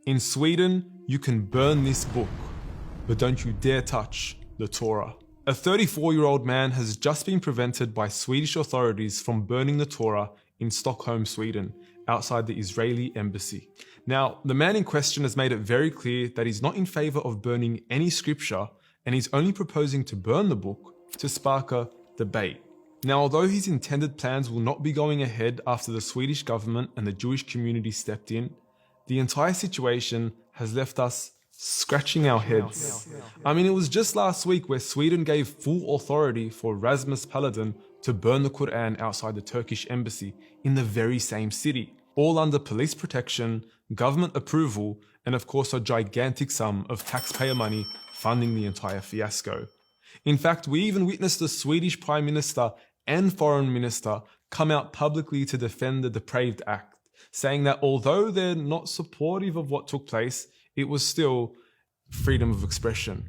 In Sweden, you can burn this book, but don't you dare touch the Torah. A 34-year-old man has just been prevented by Swedish authorities from burning the Torah in Stockholm, Sweden, outside the Israeli embassy. Now, the man in question has made it very clear that he's not in favor of burning any scripture, and he's only proposing to burn the book to spark a debate. Now, although his intended plans will not be going ahead after the Swedish government and the Jewish community stepped in, the entire situation has left us scratching our heads. I mean, it was just last week where Sweden gave full authority for Rasmus Paludan to burn the Quran outside the Turkish embassy in the very same city, all under police protection, government approval, and of course a gigantic sum of taxpayer money funding the entire fiasco. In fact, we even witnessed the Swedish Prime Minister and Foreign Minister come out publicly to defend the depraved act, saying that although they're not supportive of what took place, it was still freedom of expression.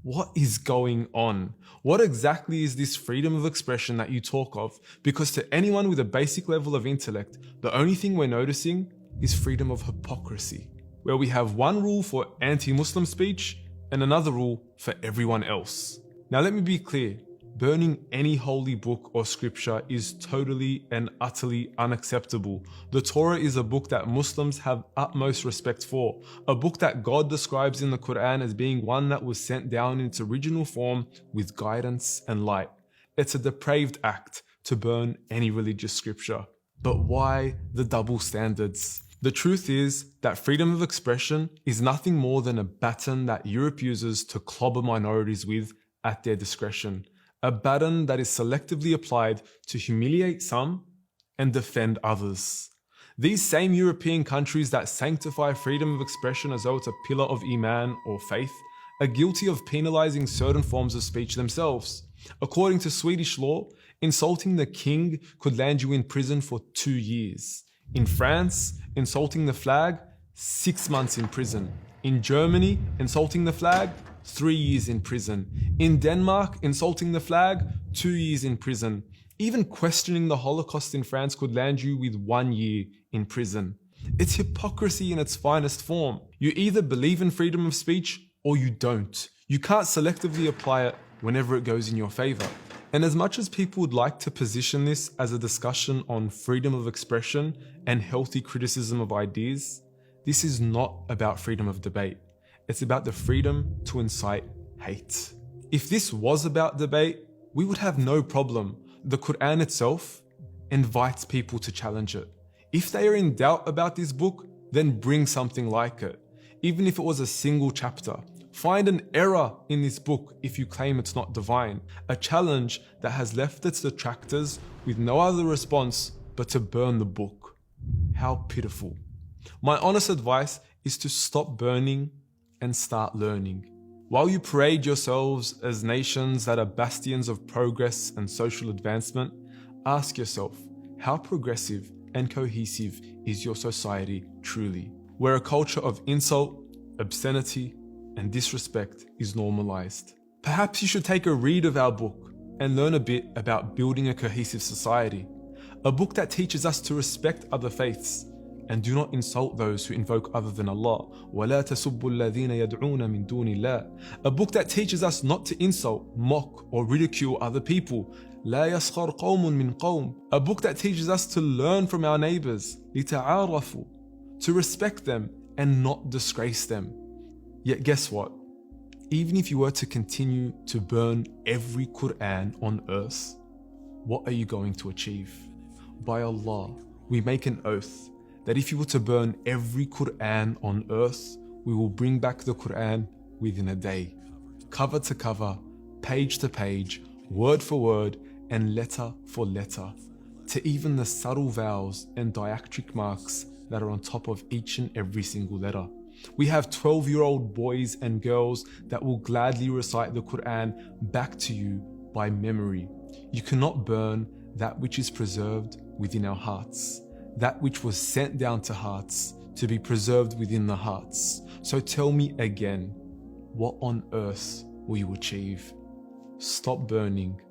What is going on? What exactly is this freedom of expression that you talk of? Because to anyone with a basic level of intellect, the only thing we're noticing is freedom of hypocrisy, where we have one rule for anti-Muslim speech and another rule for everyone else. Now let me be clear, burning any holy book or scripture is totally and utterly unacceptable. The Torah is a book that Muslims have utmost respect for, a book that God describes in the Quran as being one that was sent down in its original form with guidance and light. It's a depraved act to burn any religious scripture. But why the double standards? The truth is that freedom of expression is nothing more than a baton that Europe uses to clobber minorities with at their discretion. A baton that is selectively applied to humiliate some and defend others. These same European countries that sanctify freedom of expression as though it's a pillar of Iman or faith are guilty of penalizing certain forms of speech themselves. According to Swedish law, insulting the king could land you in prison for 2 years. In France, insulting the flag, 6 months in prison. In Germany, insulting the flag, 3 years in prison. In Denmark, insulting the flag, 2 years in prison. Even questioning the Holocaust in France could land you with 1 year in prison. It's hypocrisy in its finest form. You either believe in freedom of speech or you don't. You can't selectively apply it whenever it goes in your favor. And as much as people would like to position this as a discussion on freedom of expression and healthy criticism of ideas, this is not about freedom of debate. It's about the freedom to incite hate. If this was about debate, we would have no problem. The Quran itself invites people to challenge it. If they are in doubt about this book, then bring something like it. Even if it was a single chapter. Find an error in this book if you claim it's not divine. A challenge that has left its detractors with no other response but to burn the book. How pitiful. My honest advice is to stop burning and start learning. While you parade yourselves as nations that are bastions of progress and social advancement, ask yourself, how progressive and cohesive is your society truly? Where a culture of insult, obscenity, and disrespect is normalized. Perhaps you should take a read of our book and learn a bit about building a cohesive society. A book that teaches us to respect other faiths and do not insult those who invoke other than Allah. وَلَا تَسُبُّوا الَّذِينَ يَدْعُونَ مِن دُونِ اللَّهِ. A book that teaches us not to insult, mock, or ridicule other people. لَا يَسْخَرْ قَوْمٌ مِّن قَوْمٍ. A book that teaches us to learn from our neighbors. لِتَعَارَفُوا. To respect them and not disgrace them. Yet guess what? Even if you were to continue to burn every Quran on earth, what are you going to achieve? By Allah, we make an oath that if you were to burn every Quran on earth, we will bring back the Quran within a day. Cover to cover, page to page, word for word, and letter for letter, to even the subtle vowels and diacritic marks that are on top of each and every single letter. We have 12-year-old boys and girls that will gladly recite the Quran back to you by memory. You cannot burn that which is preserved within our hearts, that which was sent down to hearts to be preserved within the hearts. So tell me again, what on earth will you achieve? Stop burning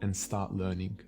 and start learning.